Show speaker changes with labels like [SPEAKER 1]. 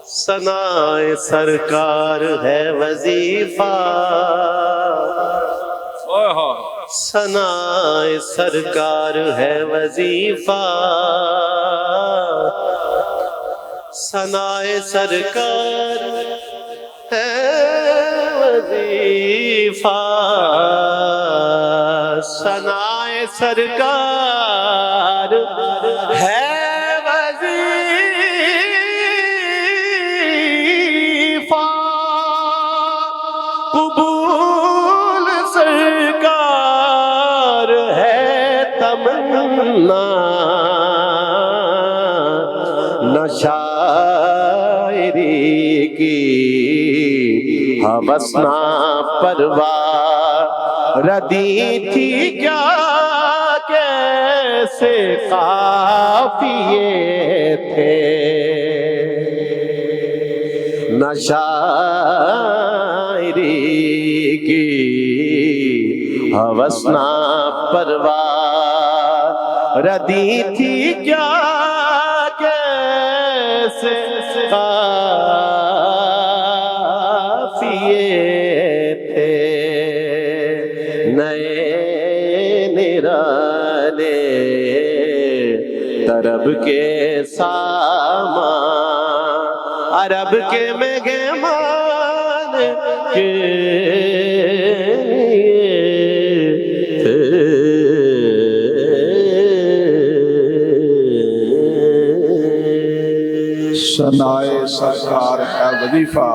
[SPEAKER 1] سنائے سرکار ہے وظیفہ، سنائے سرکار ہے وظیفہ، سنائے سرکار ہے وظیفہ، سنائے سرکار ہے وظیفہ، قبول سرکار ہے تمنا، نہ شاعری کی ہوس نہ پرواہ، ردی تھی کیا کیسے قافیے تھے، نہ شاعری کی ہوس نہ پرواہ، ردی تھی کیا کیسے قافیے تھے، نئے نرانے طرب کے سامان، عرب کے مہمان کے
[SPEAKER 2] سنائے سرکار ہے وظیفہ،